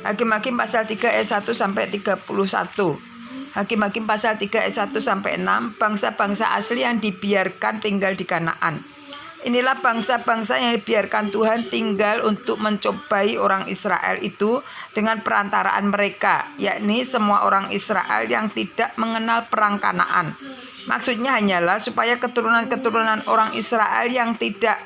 Hakim-Hakim pasal 3 ayat 1 sampai 31. Hakim-Hakim pasal 3 ayat 1 sampai 6, bangsa-bangsa asli yang dibiarkan tinggal di Kanaan. Inilah bangsa-bangsa yang dibiarkan Tuhan tinggal untuk mencobai orang Israel itu dengan perantaraan mereka, yakni semua orang Israel yang tidak mengenal perang Kanaan. Maksudnya hanyalah supaya keturunan-keturunan orang Israel yang tidak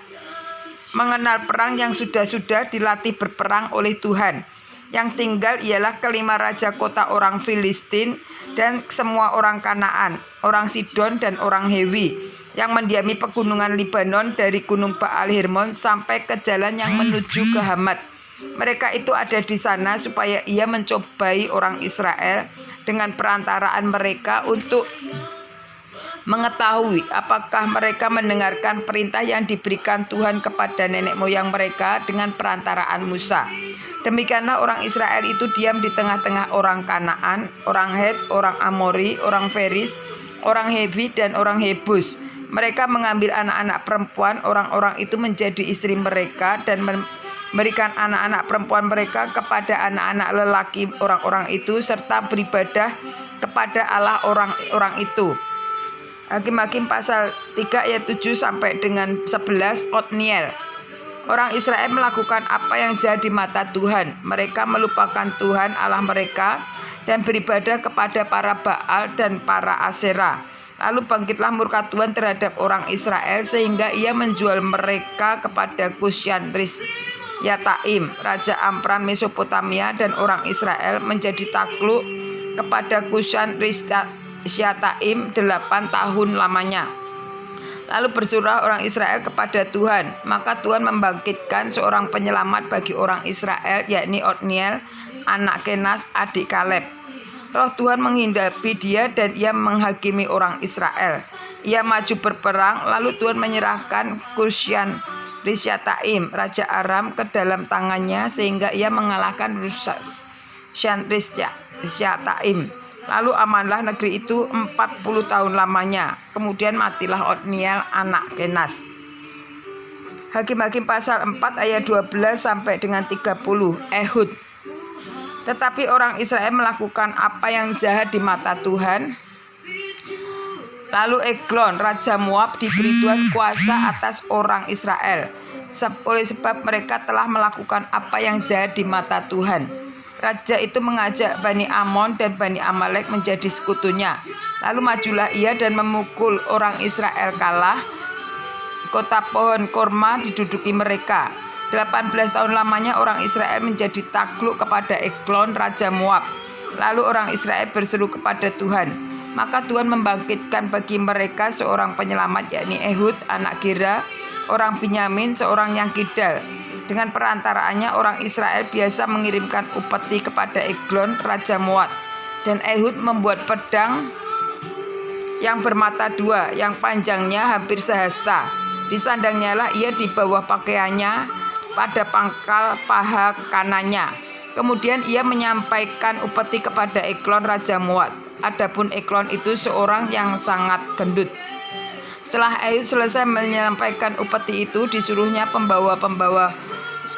mengenal perang yang sudah dilatih berperang oleh Tuhan. Yang tinggal ialah kelima raja kota orang Filistin dan semua orang Kanaan, orang Sidon dan orang Hewi, yang mendiami pegunungan Libanon dari gunung Baal Hermon sampai ke jalan yang menuju ke Hamat. Mereka itu ada di sana supaya ia mencobai orang Israel dengan perantaraan mereka untuk mengetahui apakah mereka mendengarkan perintah yang diberikan Tuhan kepada nenek moyang mereka dengan perantaraan Musa. Demikianlah orang Israel itu diam di tengah-tengah orang Kanaan, orang Het, orang Amori, orang Feris, orang Hewi, dan orang Hebus. Mereka mengambil anak-anak perempuan orang-orang itu menjadi istri mereka dan memberikan anak-anak perempuan mereka kepada anak-anak lelaki orang-orang itu serta beribadah kepada Allah orang-orang itu. Hakim-Hakim pasal 3 ayat 7 sampai dengan 11. Otniel. Orang Israel melakukan apa yang jahat di mata Tuhan. Mereka melupakan Tuhan Allah mereka dan beribadah kepada para Baal dan para Aserah. Lalu bangkitlah murka Tuhan terhadap orang Israel sehingga ia menjual mereka kepada Kusyan Rishyataim, Raja Ampran Mesopotamia, dan orang Israel menjadi takluk kepada Kusyan Rishyataim 8 tahun lamanya. Lalu bersurah orang Israel kepada Tuhan, maka Tuhan membangkitkan seorang penyelamat bagi orang Israel, yakni Otniel, anak Kenas, adik Kaleb. Roh Tuhan menghidupi dia dan ia menghakimi orang Israel. Ia maju berperang, lalu Tuhan menyerahkan Kusyan Rishyataim, Raja Aram, ke dalam tangannya sehingga ia mengalahkan Kusyan Rishyataim. Lalu amanlah negeri itu 40 tahun lamanya. Kemudian matilah Otniel anak Kenas. Hakim-Hakim pasal 4 ayat 12 sampai dengan 30. Ehud. Tetapi orang Israel melakukan apa yang jahat di mata Tuhan. Lalu Eglon, Raja Moab, diberi Tuhan kuasa atas orang Israel. Oleh sebab mereka telah melakukan apa yang jahat di mata Tuhan. Raja itu mengajak Bani Amon dan Bani Amalek menjadi sekutunya. Lalu majulah ia dan memukul orang Israel kalah. Kota pohon korma diduduki mereka. 18 tahun lamanya orang Israel menjadi takluk kepada Eglon, Raja Moab. Lalu orang Israel berseru kepada Tuhan. Maka Tuhan membangkitkan bagi mereka seorang penyelamat, yakni Ehud, anak Gera, orang Binyamin, seorang yang kidal. Dengan perantaraannya orang Israel biasa mengirimkan upeti kepada Eglon, Raja Moab. Dan Ehud membuat pedang yang bermata dua, yang panjangnya hampir sehasta. Disandangnya lah ia di bawah pakaiannya pada pangkal paha kanannya. Kemudian ia menyampaikan upeti kepada Eglon, Raja Moab. Adapun Eglon itu seorang yang sangat gendut. Setelah Ehud selesai menyampaikan upeti itu, disuruhnya pembawa-pembawa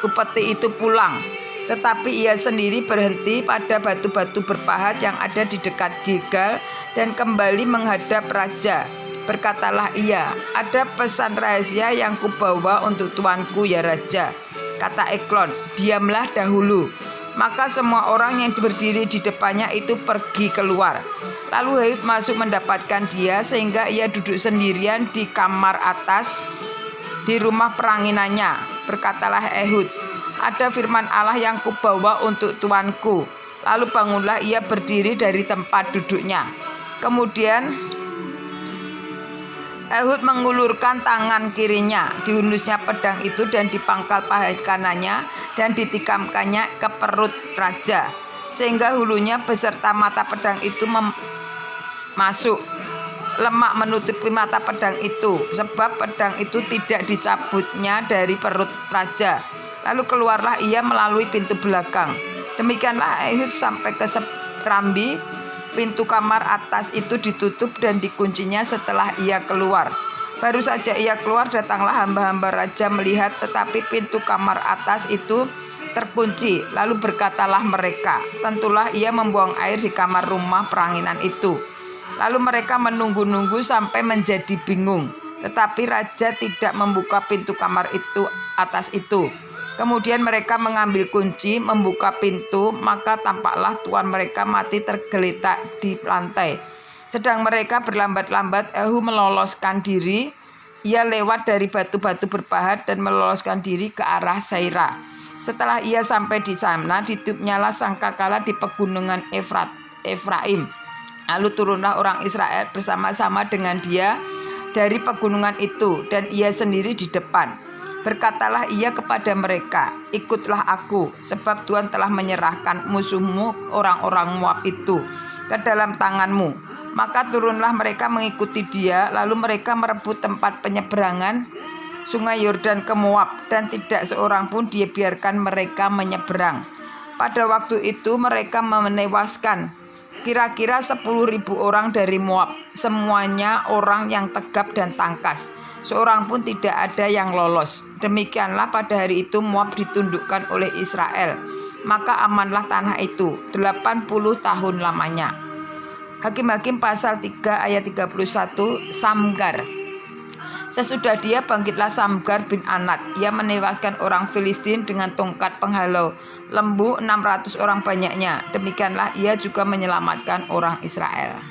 upeti itu pulang. Tetapi ia sendiri berhenti pada batu-batu berpahat yang ada di dekat Gilgal dan kembali menghadap raja. Berkatalah ia, ada pesan rahasia yang kubawa untuk tuanku ya raja. Kata Eglon, diamlah dahulu. Maka semua orang yang berdiri di depannya itu pergi keluar. Lalu Ehud masuk mendapatkan dia sehingga ia duduk sendirian di kamar atas di rumah peranginannya. Berkatalah Ehud, ada firman Allah yang kubawa untuk tuanku. Lalu bangunlah ia berdiri dari tempat duduknya. Kemudian Ehud mengulurkan tangan kirinya, dihunusnya pedang itu dan dipangkal paha kanannya dan ditikamkannya ke perut raja, sehingga hulunya beserta mata pedang itu masuk. Lemak menutupi mata pedang itu, sebab pedang itu tidak dicabutnya dari perut raja. Lalu keluarlah ia melalui pintu belakang. Demikianlah Ehud sampai ke serambi. Pintu kamar atas itu ditutup dan dikuncinya setelah ia keluar. Baru saja ia keluar, datanglah hamba-hamba raja melihat, tetapi pintu kamar atas itu terkunci. Lalu berkatalah mereka, tentulah ia membuang air di kamar rumah peranginan itu. Lalu mereka menunggu-nunggu sampai menjadi bingung. Tetapi raja tidak membuka pintu kamar itu atas itu. Kemudian mereka mengambil kunci, membuka pintu, maka tampaklah tuan mereka mati tergeletak di lantai. Sedang mereka berlambat-lambat, Ehud meloloskan diri. Ia lewat dari batu-batu berpahat dan meloloskan diri ke arah Seira. Setelah ia sampai di sana, ditutupnyalah sangkakala di pegunungan Efraim. Lalu turunlah orang Israel bersama-sama dengan dia dari pegunungan itu, dan ia sendiri di depan. Berkatalah ia kepada mereka, ikutlah aku, sebab Tuhan telah menyerahkan musuhmu orang-orang Moab itu ke dalam tanganmu. Maka turunlah mereka mengikuti dia, lalu mereka merebut tempat penyeberangan sungai Yordan ke Moab, dan tidak seorang pun dia biarkan mereka menyeberang. Pada waktu itu mereka menewaskan kira-kira 10.000 orang dari Moab, semuanya orang yang tegap dan tangkas. Seorang pun tidak ada yang lolos. Demikianlah pada hari itu Moab ditundukkan oleh Israel. Maka amanlah tanah itu 80 tahun lamanya. Hakim-Hakim pasal 3 ayat 31. Samgar. Sesudah dia bangkitlah Samgar bin Anat. Ia menewaskan orang Filistin dengan tongkat penghalau lembu 600 orang banyaknya. Demikianlah ia juga menyelamatkan orang Israel.